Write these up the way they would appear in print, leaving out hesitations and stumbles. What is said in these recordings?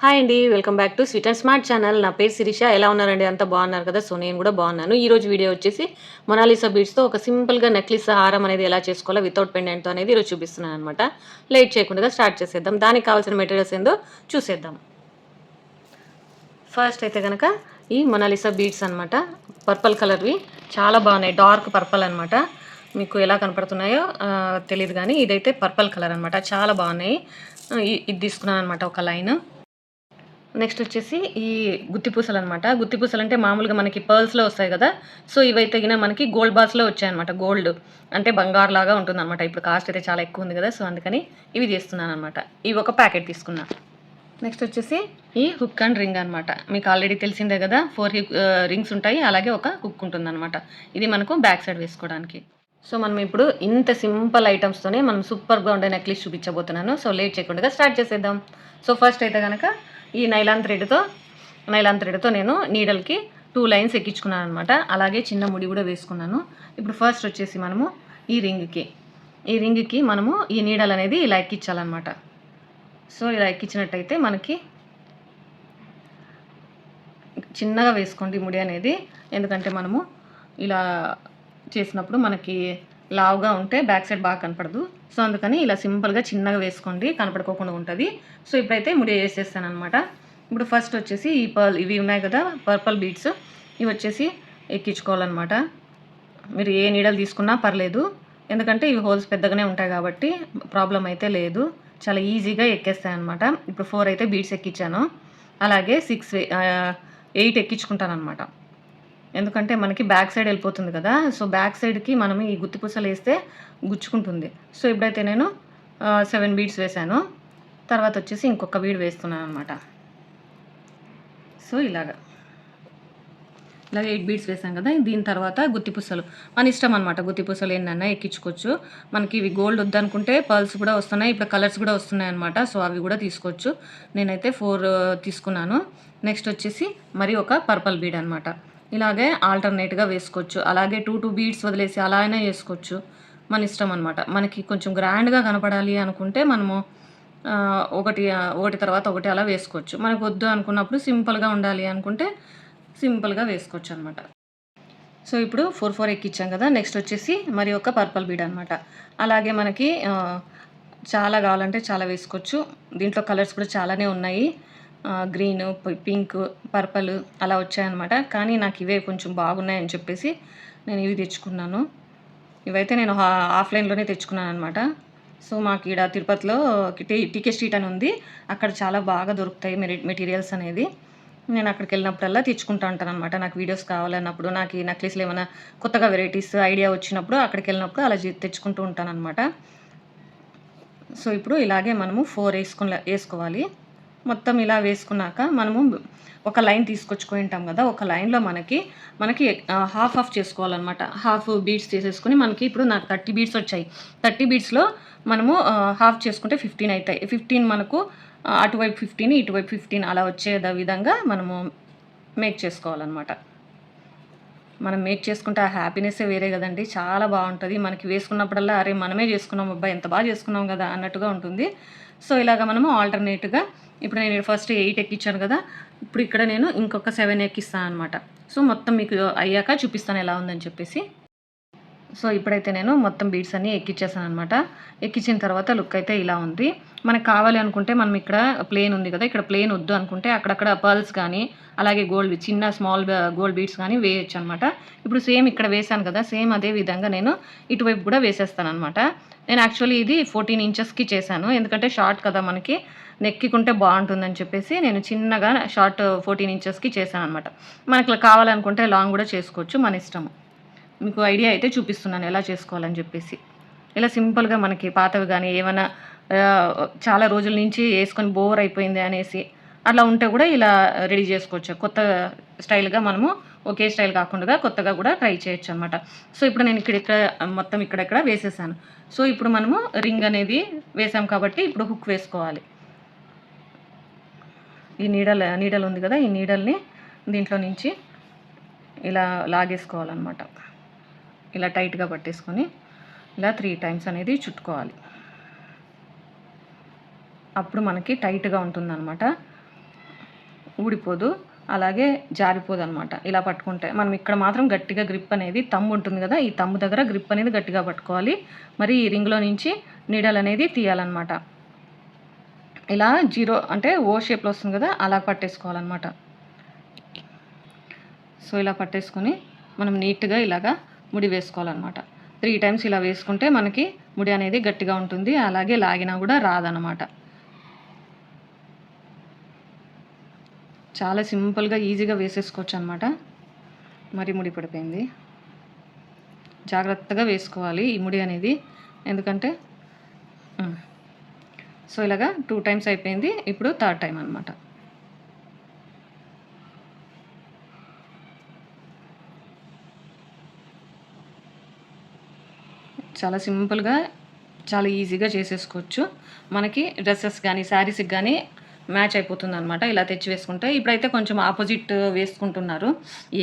Hi అండి. Welcome back to sweet and smart channel. నా పేరు శిరీష. ఎలా ఉన్నారండి? అంతా బాగున్నారు కదా! సో, నేను కూడా బాగున్నాను. ఈరోజు వీడియో వచ్చేసి మొనాలిసా బీడ్స్‌తో ఒక సింపుల్‌గా నెక్లెస్ హారం అనేది ఎలా చేసుకోవాలో వితౌట్ పెండెంట్‌తో అనేది ఈరోజు చూపిస్తున్నాననమాట. లేట్ చేయకుండా స్టార్ట్ చేసేద్దాం. దానికి కావాల్సిన మెటీరియల్స్ ఏందో చూసేద్దాం. ఫస్ట్ అయితే గనక ఈ మొనాలిసా బీడ్స్ అనమాట. పర్పుల్ కలర్‌వి చాలా బాగున్నాయి. డార్క్ పర్పుల్ అనమాట. మీకు ఎలా కనపడుతున్నాయో తెలీదు గానీ ఇదైతే పర్పుల్ కలర్ అనమాట. చాలా బాగున్నాయి. ఇది తీసుకున్నాననమాట ఒక లైన్. నెక్స్ట్ వచ్చేసి ఈ గుత్తి పూసలనమాట. గుత్తి పూసలంటే మామూలుగా మనకి పర్ల్స్‌లో వస్తాయి గదా! సో, ఇవైతే గిన మనకి గోల్డ్ బార్స్‌లో వచ్చాయన్నమాట. గోల్డ్ అంటే బంగారులాగా ఉంటుందన్నమాట. ఇప్పుడు కాస్ట్ అయితే చాలా ఎక్కువుంది గదా! సో, అందుకని ఇవి తీస్తున్నానన్నమాట. ఇవి ఒక ప్యాకెట్ తీసుకున్నా. నెక్స్ట్ వచ్చేసి ఈ హుక్ అండ్ రింగ్ అనమాట. మీకు ఆల్రెడీ తెలిసిందే గదా! 4 రింగ్స్ ఉంటాయి. అలాగే ఒక హుక్ ఉంటుందన్నమాట. ఇది మనకు బ్యాక్ సైడ్ వేసుకోవడానికి. సో, మనం ఇప్పుడు ఇంత సింపుల్ ఐటెమ్స్‌తోనే మనం సూపర్‌గా ఉండే నెక్లెస్ చూపించబోతున్నాను. సో, లేట్ చేయకుండా స్టార్ట్ చేసేద్దాం. సో, ఫస్ట్ అయితే గనక ఈ నైలాన్ థ్రెడ్‌తో నేను నీడల్‌కి 2 లైన్స్ ఎక్కించుకున్నాననమాట. అలాగే చిన్న ముడి కూడా వేసుకున్నాను. ఇప్పుడు ఫస్ట్ వచ్చేసి మనము ఈ రింగ్‌కి మనము ఈ నీడల్ అనేది ఇలా ఎక్కించాలన్నమాట. సో, ఇలా ఎక్కించినట్టయితే మనకి చిన్నగా వేసుకోండి ముడి అనేది. ఎందుకంటే మనము ఇలా చేసినప్పుడు మనకి లావుగా ఉంటే బ్యాక్ సైడ్ బాగా కనపడదు. సో, అందుకని ఇలా సింపుల్‌గా చిన్నగా వేసుకోండి. కనపడుకోకుండా ఉంటది. సో, ఇప్పుడైతే ముడి వేసేస్తాననమాట. ఇప్పుడు ఫస్ట్ వచ్చేసి ఇవి ఉన్నాయి కదా! పర్పుల్ బీడ్స్ ఇవి వచ్చేసి ఎక్కించుకోవాలన్నమాట. మీరు ఏ నీడలు తీసుకున్నా పర్లేదు. ఎందుకంటే ఇవి హోల్స్ పెద్దగానే ఉంటాయి కాబట్టి ప్రాబ్లమ్ అయితే లేదు. చాలా ఈజీగా ఎక్కేస్తాయన్నమాట. ఇప్పుడు 4 అయితే బీడ్స్ ఎక్కించాను. అలాగే 8 ఎక్కించుకుంటాననమాట. ఎందుకంటే మనకి బ్యాక్ సైడ్ వెళ్ళిపోతుంది కదా! సో, బ్యాక్ సైడ్‌కి మనం ఈ గుత్తి పూసలేస్తే గుచ్చుకుంటుంది. సో, ఇప్పుడైతే నేను 7 బీడ్స్ వేశాను. తర్వాత వచ్చేసి ఇంకొక బీడ్ వేస్తున్నాననమాట. సో, ఇలాగా 8 బీడ్స్ వేసాం కదా! దీని తర్వాత గుత్తి పూసలు. మన ఇష్టం అనమాట. గుత్తి పూసలు ఎన్నన్నా ఎక్కించుకోవచ్చు. మనకి ఇవి గోల్డ్ వద్దనుకుంటే పర్ల్స్ కూడా వస్తున్నాయి. ఇప్పుడు కలర్స్ కూడా వస్తున్నాయన్నమాట. సో, అవి కూడా తీసుకోవచ్చు. నేనైతే 4 తీసుకున్నాను. నెక్స్ట్ వచ్చేసి మరి ఒక పర్పుల్ బీడ్ అనమాట. ఇలాగే ఆల్టర్నేట్‌గా వేసుకోవచ్చు. అలాగే 2 బీడ్స్ వదిలేసి అలా అయినా చేసుకోవచ్చు. మన ఇష్టం అనమాట. మనకి కొంచెం గ్రాండ్‌గా కనపడాలి అనుకుంటే మనము ఒకటి తర్వాత ఒకటి అలా వేసుకోవచ్చు. మనకు వద్దు అనుకున్నప్పుడు సింపుల్‌గా ఉండాలి అనుకుంటే సింపుల్‌గా వేసుకోవచ్చనమాట. సో, ఇప్పుడు 4 ఎక్కించాం కదా! నెక్స్ట్ వచ్చేసి మరి ఒక పర్పుల్ బీడ్ అనమాట. అలాగే మనకి చాలా కావాలంటే చాలా వేసుకోవచ్చు. దీంట్లో కలర్స్ కూడా చాలానే ఉన్నాయి. గ్రీను, పింక్, పర్పుల్ అలా వచ్చాయన్నమాట. కానీ నాకు ఇవే కొంచెం బాగున్నాయని చెప్పేసి నేను ఇవి తెచ్చుకున్నాను. ఇవైతే నేను ఆఫ్‌లైన్‌లోనే తెచ్చుకున్నాననమాట. సో, మాకు ఈడ తిరుపతిలో టీకే స్ట్రీట్ అని ఉంది. అక్కడ చాలా బాగా దొరుకుతాయి మెటీరియల్స్ అనేది. నేను అక్కడికెళ్ళినప్పుడల్లా తెచ్చుకుంటా ఉంటాననమాట. నాకు వీడియోస్ కావాలన్నప్పుడు, నాకు ఈ నెక్లెస్‌లు ఏమైనా కొత్తగా వెరైటీస్ ఐడియా వచ్చినప్పుడు అక్కడికెళ్ళినప్పుడు అలా తెచ్చుకుంటూ ఉంటాననమాట. సో, ఇప్పుడు ఇలాగే మనము 4 ఏసుకోవాలి. మొత్తం ఇలా వేసుకున్నాక మనము ఒక లైన్ తీసుకొచ్చుకొని ఉంటాం కదా! ఒక లైన్‌లో మనకి హాఫ్ చేసుకోవాలనమాట. హాఫ్ బీడ్స్ చేసేసుకొని మనకి ఇప్పుడు నాకు 30 బీడ్స్ వచ్చాయి. 30 బీడ్స్‌లో మనము హాఫ్ చేసుకుంటే 15 అయితాయి. 15 మనకు అటువైపు 15, ఇటువైపు 15 అలా వచ్చే విధంగా మనము మేక్ చేసుకోవాలనమాట. మనం మేక్ చేసుకుంటే ఆ హ్యాపీనెస్సే వేరే కదండీ! చాలా బావుంటది. మనకి వేసుకున్నప్పుడల్లా అరే! మనమే చేసుకున్నాం అబ్బా! ఎంత బాగా చేసుకున్నాం కదా! అన్నట్టుగా ఉంటుంది. సో, ఇలాగ మనము ఆల్టర్‌నేట్‌గా ఇప్పుడు నేను ఫస్ట్ 8 ఎక్కించాను కదా! ఇప్పుడు ఇక్కడ నేను ఇంకొక 7 ఎక్కిస్తాను అనమాట. సో, మొత్తం మీకు అయ్యాక చూపిస్తాను ఎలా ఉందని చెప్పేసి. సో, ఇప్పుడైతే నేను మొత్తం బీడ్స్ అన్నీ ఎక్కించేసాననమాట. ఎక్కించిన తర్వాత లుక్ అయితే ఇలా ఉంది. మనకు కావాలి అనుకుంటే మనం ఇక్కడ ప్లెయిన్ ఉంది కదా! ఇక్కడ ప్లెయిన్ వద్దు అనుకుంటే అక్కడక్కడ పర్ల్స్ కానీ, అలాగే చిన్న స్మాల్ గోల్డ్ బీడ్స్ కానీ వేయొచ్చనమాట. ఇప్పుడు సేమ్ ఇక్కడ వేశాను కదా! సేమ్ అదే విధంగా నేను ఇటువైపు కూడా వేసేస్తాననమాట. నేను యాక్చువల్లీ ఇది 14 ఇంచెస్‌కి చేశాను. ఎందుకంటే షార్ట్ కదా మనకి నెక్కికుంటే బావుంటుందని చెప్పేసి నేను చిన్నగా షార్ట్ 14 ఇంచెస్‌కి చేశాననమాట. మనకి కావాలనుకుంటే లాంగ్ కూడా చేసుకోవచ్చు. మన ఇష్టము. మీకు ఐడియా అయితే చూపిస్తున్నాను ఎలా చేసుకోవాలని చెప్పేసి. ఇలా సింపుల్‌గా మనకి పాతవి గానీ ఏమన్నా చాలా రోజుల నుంచి యేసుకొని బోర్ అయిపోయింది అనేసి అట్లా ఉంటే గూడా ఇలా రెడీ జేసుకోవచ్చు. కొత్త స్టైల్‌గా మనము ఒకే స్టైల్ కాకుండా కొత్తగా గూడా ట్రై చేయొచ్చనమాట. సో, ఇప్పుడు నేను ఇక్కడ మొత్తం ఇక్కడెక్కడ వేసేసాను. సో, ఇప్పుడు మనము రింగ్ అనేది వేసాం కాబట్టి ఇప్పుడు హుక్ వేసుకోవాలి. ఈ నీడల్ ఉంది గదా! ఈ నీడల్‌ని దీంట్లో నుంచి ఇలా లాగేసుకోవాలనమాట. ఇలా టైట్‌గా పట్టేసుకొని ఇలా 3 టైమ్స్ అనేది చుట్టుకోవాలి. అప్పుడు మనకి టైట్‌గా ఉంటుందనమాట. ఊడిపోదు, అలాగే జారిపోదు అనమాట. ఇలా పట్టుకుంటే మనం ఇక్కడ మాత్రం గట్టిగా గ్రిప్ అనేది తమ్ము ఉంటుంది కదా, ఈ తమ్ము దగ్గర గ్రిప్ అనేది గట్టిగా పట్టుకోవాలి. మరి ఈ రింగ్లో నుంచి నీడల్ అనేది తీయాలన్నమాట. ఇలా జీరో అంటే ఓ షేప్లో వస్తుంది కదా, అలా పట్టేసుకోవాలన్నమాట. సో ఇలా పట్టేసుకొని మనం నీట్గా ఇలాగా ముడి వేసుకోవాలన్నమాట. 3 టైమ్స్ ఇలా వేసుకుంటే మనకి ముడి అనేది గట్టిగా ఉంటుంది, అలాగే లాగినా కూడా రాదన్నమాట. చాలా సింపుల్గా ఈజీగా వేసేసుకోవచ్చు అనమాట. మరి ముడి పడిపోయింది, జాగ్రత్తగా వేసుకోవాలి ఈ ముడి అనేది, ఎందుకంటే సో ఇలాగా 2 టైమ్స్ అయిపోయింది. ఇప్పుడు 3rd టైం అనమాట. చాలా సింపుల్గా చాలా ఈజీగా చేసేసుకోవచ్చు. మనకి డ్రెస్సెస్ కానీ శారీస్కి కానీ మ్యాచ్ అయిపోతుంది అనమాట ఇలా తెచ్చి వేసుకుంటే. ఇప్పుడైతే కొంచెం ఆపోజిట్ వేసుకుంటున్నారు.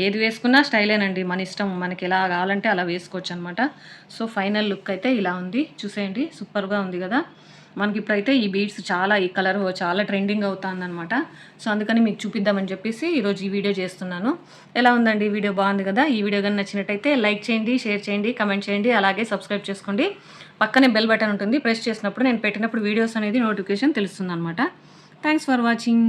ఏది వేసుకున్నా స్టైలేనండి, మన ఇష్టం, మనకి ఎలా కావాలంటే అలా వేసుకోవచ్చు అనమాట. సో ఫైనల్ లుక్ అయితే ఇలా ఉంది, చూసేయండి. సూపర్గా ఉంది కదా. మనకి ఇప్పుడైతే ఈ బీడ్స్ ఈ కలర్ చాలా ట్రెండింగ్ అవుతుందన్నమాట. సో అందుకని మీకు చూపిద్దామని చెప్పేసి ఈరోజు ఈ వీడియో చేస్తున్నాను. ఎలా ఉందండి వీడియో? బాగుంది కదా. ఈ వీడియో కానీ నచ్చినట్టయితే లైక్ చేయండి, షేర్ చేయండి, కమెంట్ చేయండి, అలాగే సబ్స్క్రైబ్ చేసుకోండి. పక్కనే బెల్ బటన్ ఉంటుంది, ప్రెస్ చేసినప్పుడు నేను పెట్టినప్పుడు వీడియోస్ అనేది నోటిఫికేషన్ తెలుస్తుంది అనమాట. Thanks for watching.